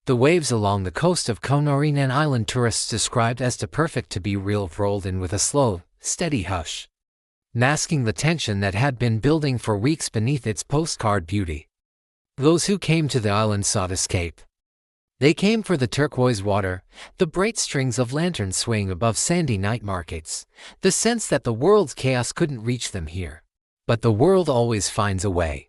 The waves along the coast of Koh Narin, an island tourists described as too perfect to be real, rolled in with a slow, steady hush, masking the tension that had been building for weeks beneath its postcard beauty. Those who came to the island sought escape. They came for the turquoise water, the bright strings of lanterns swaying above sandy night markets, the sense that the world's chaos couldn't reach them here. But the world always finds a way.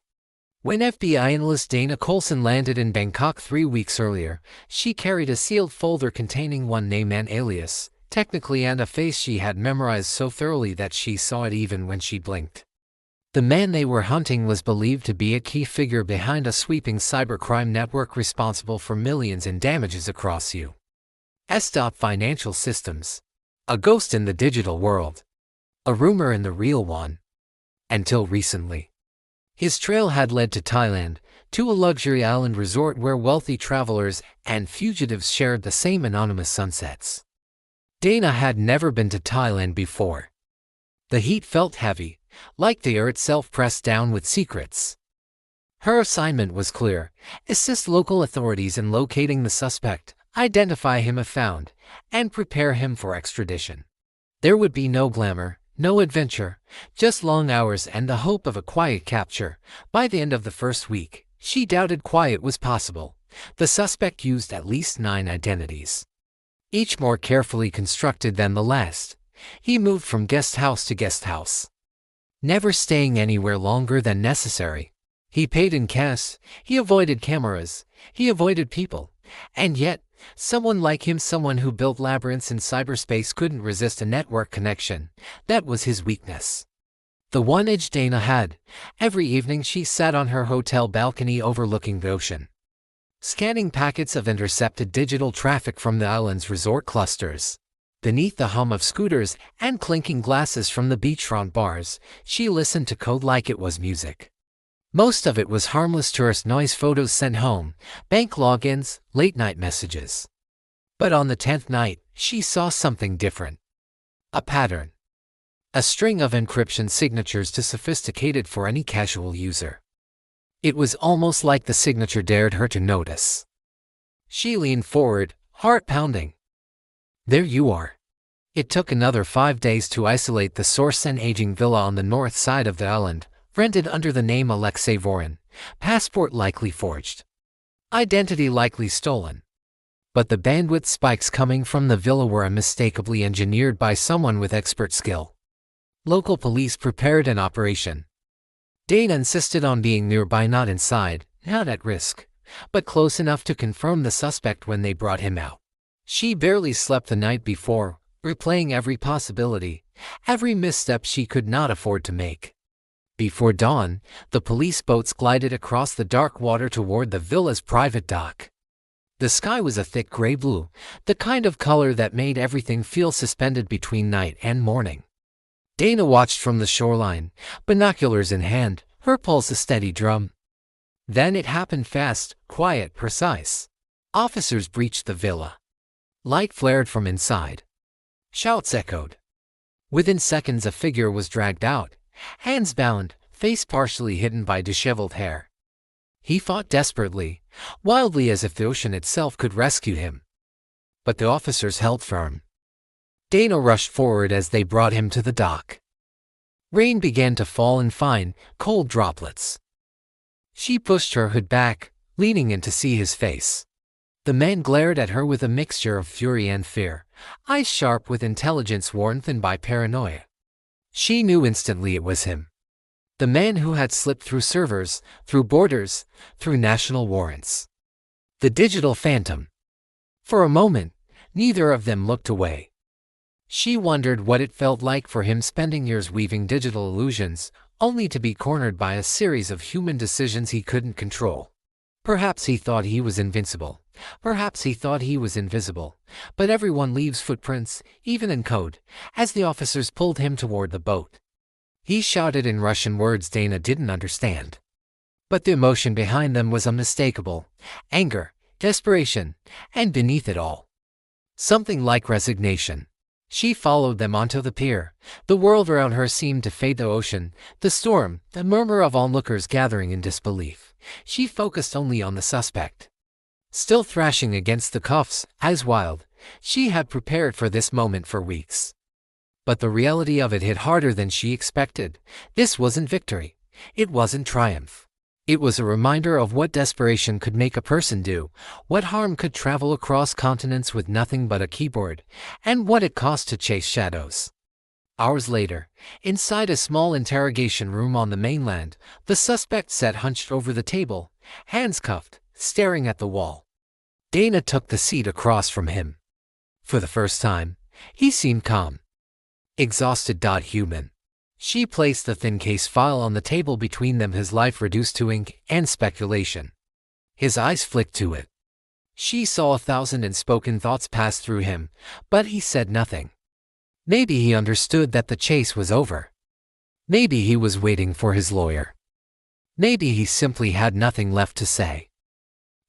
When FBI analyst Dana Colson landed in Bangkok 3 weeks earlier, she carried a sealed folder containing one name and alias, technically, and a face she had memorized so thoroughly that she saw it even when she blinked. The man they were hunting was believed to be a key figure behind a sweeping cybercrime network responsible for millions in damages across U.S. financial systems. A ghost in the digital world. A rumor in the real one. Until recently. His trail had led to Thailand, to a luxury island resort where wealthy travelers and fugitives shared the same anonymous sunsets. Dana had never been to Thailand before. The heat felt heavy, like the air itself pressed down with secrets. Her assignment was clear: assist local authorities in locating the suspect, identify him if found, and prepare him for extradition. There would be no glamour, no adventure, just long hours and the hope of a quiet capture. By the end of the first week, she doubted quiet was possible. The suspect used at least 9 identities, each more carefully constructed than the last. He moved from guest house to guest house, never staying anywhere longer than necessary. He paid in cash, he avoided cameras, he avoided people. And yet, someone like him, someone who built labyrinths in cyberspace, couldn't resist a network connection. That was his weakness. The one edge Dana had. Every evening she sat on her hotel balcony overlooking the ocean, scanning packets of intercepted digital traffic from the island's resort clusters. Beneath the hum of scooters and clinking glasses from the beachfront bars, she listened to code like it was music. Most of it was harmless tourist noise, photos sent home, bank logins, late-night messages. But on the 10th night, she saw something different. A pattern. A string of encryption signatures too sophisticated for any casual user. It was almost like the signature dared her to notice. She leaned forward, heart pounding. There you are. It took another 5 days to isolate the source: an aging villa on the north side of the island, rented under the name Alexei Vorin, passport likely forged, identity likely stolen. But the bandwidth spikes coming from the villa were unmistakably engineered by someone with expert skill. Local police prepared an operation. Dana insisted on being nearby, not inside, not at risk, but close enough to confirm the suspect when they brought him out. She barely slept the night before, replaying every possibility, every misstep she could not afford to make. Before dawn, the police boats glided across the dark water toward the villa's private dock. The sky was a thick gray blue, the kind of color that made everything feel suspended between night and morning. Dana watched from the shoreline, binoculars in hand, her pulse a steady drum. Then it happened, fast, quiet, precise. Officers breached the villa. Light flared from inside. Shouts echoed. Within seconds a figure was dragged out, hands bound, face partially hidden by disheveled hair. He fought desperately, wildly, as if the ocean itself could rescue him. But the officers held firm. Dana rushed forward as they brought him to the dock. Rain began to fall in fine, cold droplets. She pushed her hood back, leaning in to see his face. The man glared at her with a mixture of fury and fear, eyes sharp with intelligence worn thin by paranoia. She knew instantly it was him. The man who had slipped through servers, through borders, through national warrants. The digital phantom. For a moment, neither of them looked away. She wondered what it felt like for him, spending years weaving digital illusions, only to be cornered by a series of human decisions he couldn't control. Perhaps he thought he was invincible. Perhaps he thought he was invisible. But everyone leaves footprints, even in code. As the officers pulled him toward the boat, he shouted in Russian words Dana didn't understand. But the emotion behind them was unmistakable: anger, desperation, and beneath it all, something like resignation. She followed them onto the pier. The world around her seemed to fade: the ocean, the storm, the murmur of onlookers gathering in disbelief. She focused only on the suspect. Still thrashing against the cuffs, eyes wild, she had prepared for this moment for weeks. But the reality of it hit harder than she expected. This wasn't victory. It wasn't triumph. It was a reminder of what desperation could make a person do, what harm could travel across continents with nothing but a keyboard, and what it cost to chase shadows. Hours later, inside a small interrogation room on the mainland, the suspect sat hunched over the table, hands cuffed, staring at the wall. Dana took the seat across from him. For the first time, he seemed calm. Exhausted. Human. She placed the thin case file on the table between them, his life reduced to ink and speculation. His eyes flicked to it. She saw 1,000 unspoken thoughts pass through him, but he said nothing. Maybe he understood that the chase was over. Maybe he was waiting for his lawyer. Maybe he simply had nothing left to say.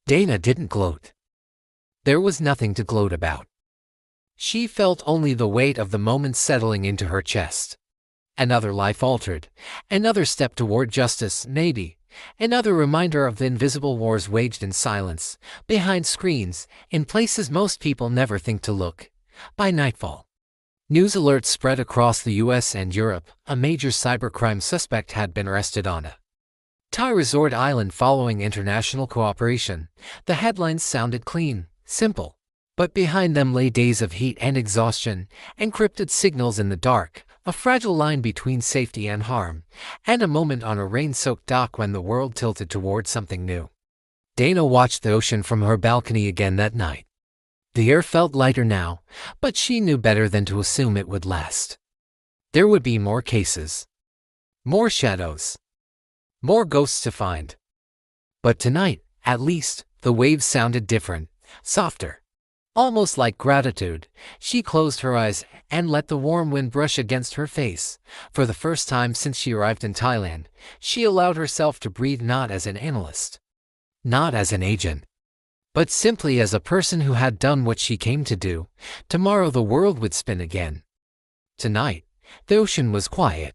Dana didn't gloat. There was nothing to gloat about. She felt only the weight of the moment settling into her chest. Another life altered, another step toward justice, maybe, another reminder of the invisible wars waged in silence, behind screens, in places most people never think to look. By nightfall, news alerts spread across the US and Europe. A major cybercrime suspect had been arrested on a Thai resort island following international cooperation. The headlines sounded clean, simple. But behind them lay days of heat and exhaustion, encrypted signals in the dark, a fragile line between safety and harm, and a moment on a rain-soaked dock when the world tilted toward something new. Dana watched the ocean from her balcony again that night. The air felt lighter now, but she knew better than to assume it would last. There would be more cases. More shadows. More ghosts to find. But tonight, at least, the waves sounded different, softer. Almost like gratitude, she closed her eyes and let the warm wind brush against her face. For the first time since she arrived in Thailand, she allowed herself to breathe, not as an analyst, not as an agent, but simply as a person who had done what she came to do. Tomorrow the world would spin again. Tonight, the ocean was quiet.